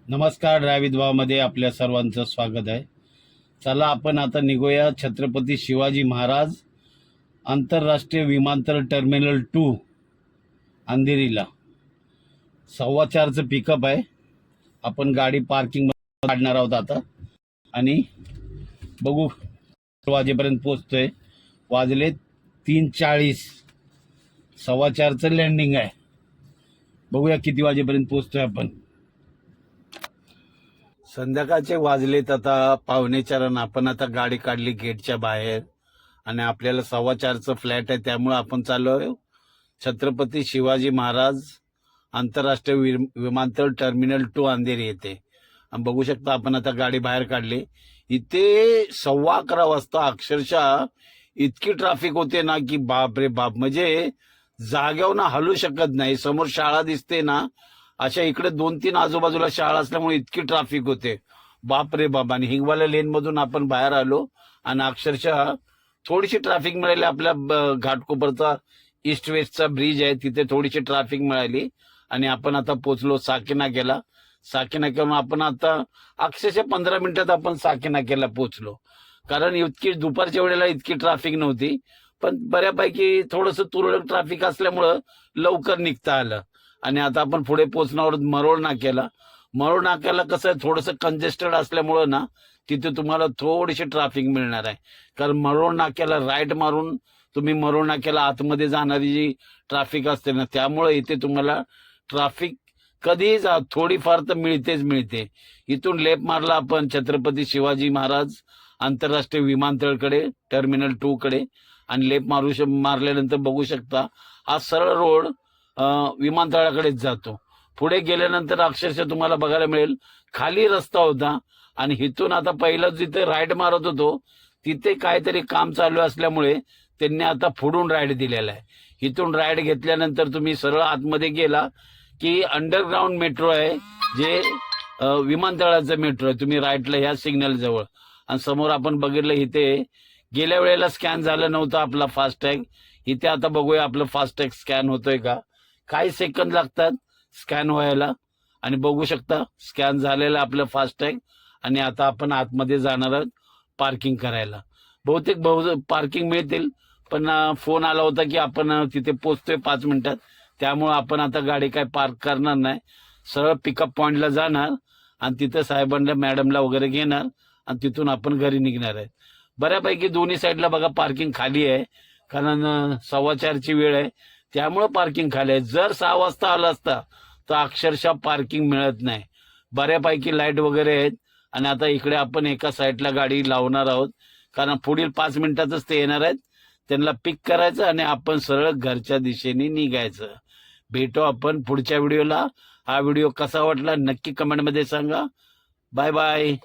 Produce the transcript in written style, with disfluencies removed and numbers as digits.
नमस्कार. ड्रायव्हित भावमध्ये आपल्या सर्वांचं स्वागत आहे. चला आपण आता निघूया छत्रपती शिवाजी महाराज आंतरराष्ट्रीय विमानतळ टर्मिनल 2 अंधेरीला. 4:15चं पिकअप आहे. आपण गाडी पार्किंग काढणार आहोत आता आणि बघू वाजेपर्यंत पोहोचतोय. वाजले 3:40. 4:15चं लँडिंग आहे. बघूया किती वाजेपर्यंत पोहोचतोय आपण. संध्याकाळचे वाजलेत आता 3:45. आपण आता गाडी काढली गेटच्या बाहेर आणि आपल्याला 4:15चं फ्लॅट आहे, त्यामुळे आपण चाललोय छत्रपती शिवाजी महाराज आंतरराष्ट्रीय विमानतळ टर्मिनल 2 अंधेरी येथे. बघू शकता आपण आता गाडी बाहेर काढली. इथे 11:15 वाजता अक्षरशः इतकी ट्रॅफिक होते ना की बाप रे बाप, म्हणजे जाग्यावर हलू शकत नाही. समोर शाळा दिसते ना, अशा इकडे 2-3 आजूबाजूला शाळा असल्यामुळे इतकी ट्रॅफिक होते, बाप रे बाप. आणि हिंगवाला लेन मधून आपण बाहेर आलो आणि अक्षरशः थोडीशी ट्रॅफिक मिळाली. आपल्या घाटकोपरचा ईस्ट वेस्टचा ब्रिज आहे, तिथे थोडीशी ट्रॅफिक मिळाली आणि आपण आता पोहोचलो साकीनाक्याला. साकीनाक्यावरून आपण आता अक्षरशः 15 मिनिटात आपण साकीनाक्याला पोहोचलो. कारण इतकी दुपारच्या वेळेला इतकी ट्रॅफिक नव्हती, पण बऱ्यापैकी थोडंसं तुरळक ट्रॅफिक असल्यामुळं लवकर निघता आलं. आणि आता आपण पुढे पोहोचणार आहोत मरोळ नाक्याला. मरोळ नाक्याला कसं आहे, थोडंसं कंजेस्टेड असल्यामुळं ना तिथे तुम्हाला थोडीशी ट्रॅफिक मिळणार आहे. कारण मरोळ नाक्याला राईट मारून तुम्ही मरोळ नाक्याला आतमध्ये जाणारी जी ट्रॅफिक असते ना, त्यामुळे इथे तुम्हाला ट्रॅफिक कधीही जा थोडीफार तर मिळते. इथून लेफ्ट मारला आपण छत्रपती शिवाजी महाराज आंतरराष्ट्रीय विमानतळकडे टर्मिनल 2 कडे आणि लेफ्ट मारल्यानंतर बघू शकता हा सरळ रोड विमानतळाकडेच जातो. पुढे गेल्यानंतर अक्षरशः तुम्हाला बघायला मिळेल खाली रस्ता होता आणि इथून आता पहिलं जिथे राईट मारत होतो तिथे काहीतरी काम चालू असल्यामुळे त्यांनी आता पुढून राईड दिलेला आहे. इथून राईड घेतल्यानंतर तुम्ही सरळ आतमध्ये गेला की अंडरग्राऊंड मेट्रो आहे, जे विमानतळाचं मेट्रो आहे. तुम्ही राईटला ह्या सिग्नल जवळ आणि समोर आपण बघितलं इथे गेल्या वेळेला स्कॅन झालं नव्हतं आपला फास्टॅग. इथे आता बघूया आपलं फास्टॅग स्कॅन होतोय का. काही सेकंद लागतात स्कॅन व्हायला आणि बघू शकता स्कॅन झालेलं आपलं फास्टॅग. आणि आता आपण आतमध्ये जाणार आहोत पार्किंग करायला. बहुतेक पार्किंग मिळतील, पण फोन आला होता की आपण तिथे पोहोचतोय 5 मिनिटात, त्यामुळे आपण आता गाडी काय पार्क करणार नाही. सरळ पिकअप पॉइंटला जाणार आणि तिथं साहेबांना मॅडमला वगैरे घेणार आणि तिथून आपण घरी निघणार आहे. बऱ्यापैकी दोन्ही साईडला बघा पार्किंग खाली आहे, कारण 4:15ची वेळ आहे, त्यामुळे पार्किंग खाली आहे. जर 6 वाजता आला असता तर अक्षरशः पार्किंग मिळत नाही. बऱ्यापैकी लाईट वगैरे आहेत. आणि आता इकडे आपण एका साईडला गाडी लावणार आहोत, कारण पुढील 5 मिनिटातच ते येणार आहेत. त्यांना पिक करायचं आणि आपण सरळ घरच्या दिशेने निघायचं. भेटू आपण पुढच्या व्हिडिओला. हा व्हिडिओ कसा वाटला नक्की कमेंटमध्ये सांगा. Bye bye.